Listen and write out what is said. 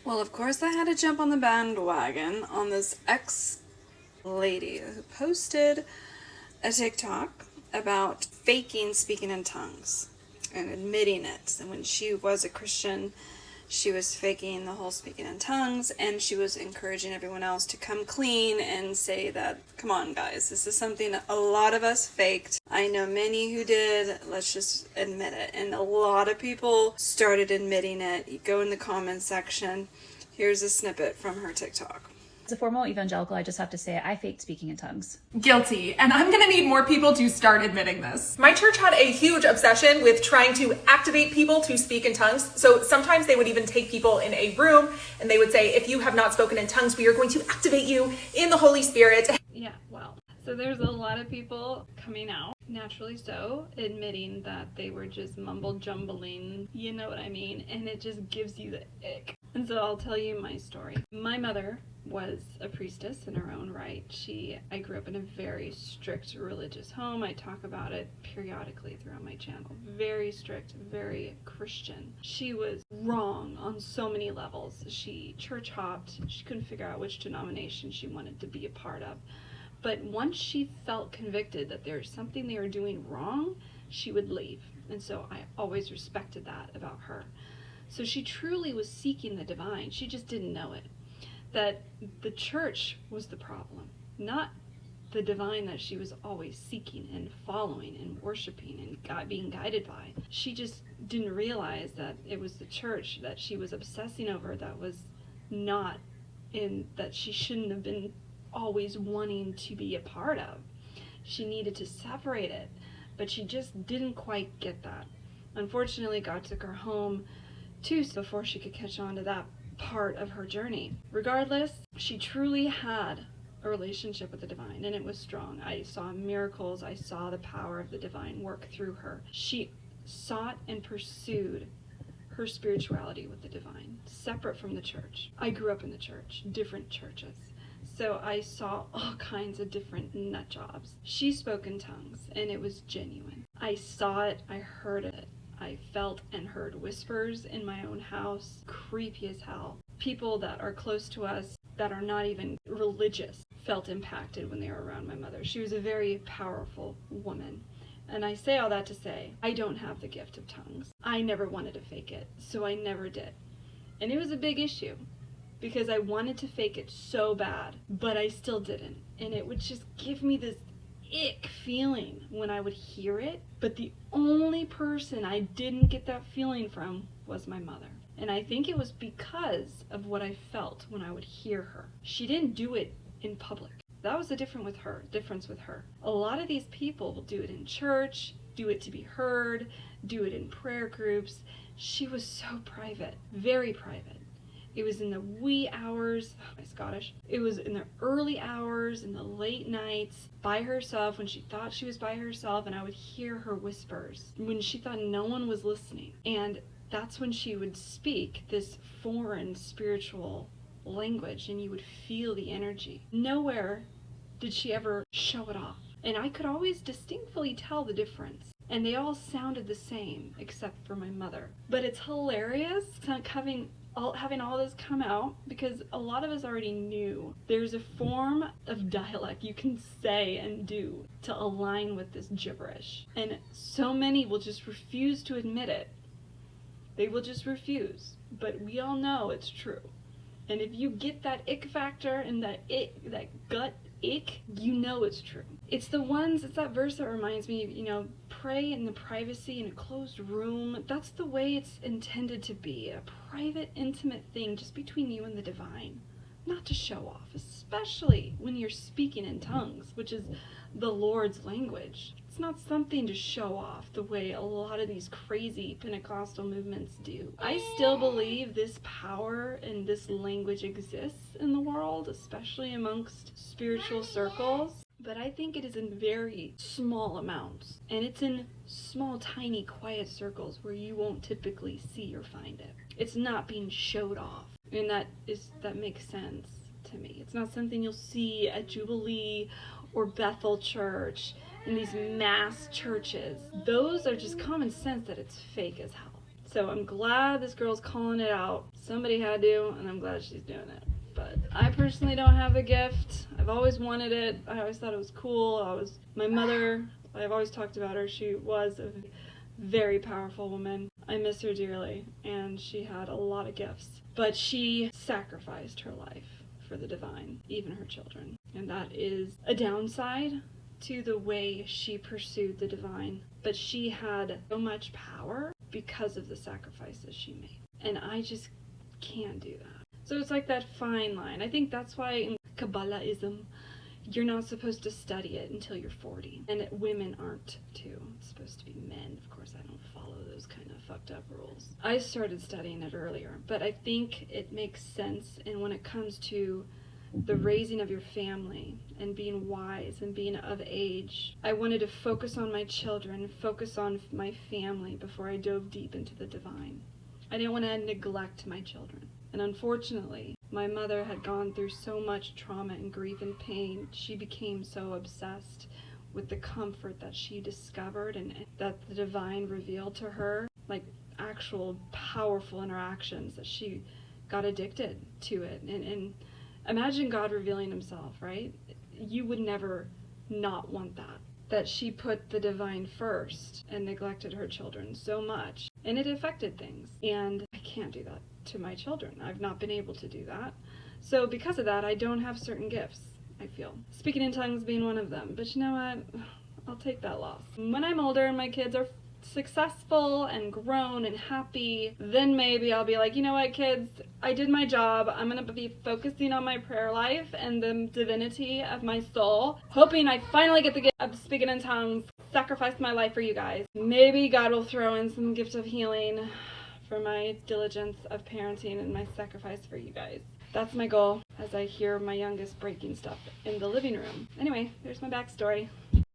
Well, of course, I had to jump on the bandwagon on this ex-lady who posted a TikTok about faking speaking in tongues and admitting it. And when she was a Christian, she was faking the whole speaking in tongues, and she was encouraging everyone else to come clean and say that, come on guys, this is something that a lot of us faked. I know many who did, let's just admit it. And a lot of people started admitting it. You go in the comments section. Here's a snippet from her TikTok. As a formal evangelical, I just have to say I faked speaking in tongues. Guilty, and I'm gonna need more people to start admitting this. My church had a huge obsession with trying to activate people to speak in tongues. So sometimes they would even take people in a room and they would say, if you have not spoken in tongues, we are going to activate you in the Holy Spirit. Yeah, well, so there's a lot of people coming out, naturally so, admitting that they were just mumble jumbling, you know what I mean, and it just gives you the ick. And so I'll tell you my story. My mother was a priestess in her own right. I grew up in a very strict religious home. I talk about it periodically throughout my channel. Very strict, very Christian. She was wrong on so many levels. She church hopped. She couldn't figure out which denomination she wanted to be a part of. But once she felt convicted that there's something they were doing wrong, she would leave. And so I always respected that about her. So she truly was seeking the divine. She just didn't know it. That the church was the problem, not the divine that she was always seeking and following and worshiping and being guided by. She just didn't realize that it was the church that she was obsessing over that was not in, that she shouldn't have been always wanting to be a part of. She needed to separate it, but she just didn't quite get that. Unfortunately, God took her home too before she could catch on to that part of her journey. Regardless, she truly had a relationship with the divine, and it was strong. I saw miracles. I saw the power of the divine work through her. She sought and pursued her spirituality with the divine, separate from the church. I grew up in the church, different churches. So I saw all kinds of different nut jobs. She spoke in tongues, and it was genuine. I saw it, I heard it. I felt and heard whispers in my own house, creepy as hell. People that are close to us, that are not even religious, felt impacted when they were around my mother. She was a very powerful woman. And I say all that to say, I don't have the gift of tongues. I never wanted to fake it, so I never did. And it was a big issue, because I wanted to fake it so bad, but I still didn't. And it would just give me this ick feeling when I would hear it, but the only person I didn't get that feeling from was my mother. And I think it was because of what I felt when I would hear her. She didn't do it in public. That was the difference with her. A lot of these people will do it in church, do it to be heard, do it in prayer groups. She was so private, very private. It was in the wee hours, my Scottish, it was in the early hours, in the late nights, by herself, when she thought she was by herself, and I would hear her whispers, when she thought no one was listening. And that's when she would speak this foreign spiritual language, and you would feel the energy. Nowhere did she ever show it off. And I could always distinctly tell the difference. And they all sounded the same, except for my mother. But it's hilarious having all this come out, because a lot of us already knew there's a form of dialect you can say and do to align with this gibberish. And so many will just refuse to admit it. They will just refuse. But we all know it's true. And if you get that ick factor and that gut ick, you know it's true. It's that verse that reminds me, pray in the privacy in a closed room. That's the way it's intended to be, a private, intimate thing just between you and the divine. Not to show off, especially when you're speaking in tongues, which is the Lord's language. It's not something to show off the way a lot of these crazy Pentecostal movements do. I still believe this power and this language exists in the world, especially amongst spiritual circles. But I think it is in very small amounts. And it's in small, tiny, quiet circles where you won't typically see or find it. It's not being showed off. And that makes sense to me. It's not something you'll see at Jubilee or Bethel Church in these mass churches. Those are just common sense that it's fake as hell. So I'm glad this girl's calling it out, Somebody had to, and I'm glad she's doing it. But I personally don't have the gift. I've always wanted it. I always thought it was cool. My mother, I've always talked about her. She was a very powerful woman. I miss her dearly, and she had a lot of gifts. But she sacrificed her life for the divine, even her children. And that is a downside to the way she pursued the divine. But she had so much power because of the sacrifices she made. And I just can't do that. So it's like that fine line. I think that's why in Kabbalahism, you're not supposed to study it until you're 40. And women aren't too. It's supposed to be men. Of course, I don't follow those kind of fucked up rules. I started studying it earlier, but I think it makes sense. And when it comes to the raising of your family and being wise and being of age, I wanted to focus on my children, focus on my family before I dove deep into the divine. I didn't want to neglect my children. And unfortunately, my mother had gone through so much trauma and grief and pain. She became so obsessed with the comfort that she discovered and that the divine revealed to her, like actual powerful interactions, that she got addicted to it. And imagine God revealing himself, right? You would never not want that. That she put the divine first and neglected her children so much. And it affected things. And I can't do that to my children. I've not been able to do that. So because of that, I don't have certain gifts, I feel. Speaking in tongues being one of them. But you know what? I'll take that loss. When I'm older and my kids are successful and grown and happy, then maybe I'll be like, you know what, kids, I did my job. I'm going to be focusing on my prayer life and the divinity of my soul, hoping I finally get the gift of speaking in tongues, sacrifice my life for you guys. Maybe God will throw in some gift of healing for my diligence of parenting and my sacrifice for you guys. That's my goal as I hear my youngest breaking stuff in the living room. Anyway, there's my backstory.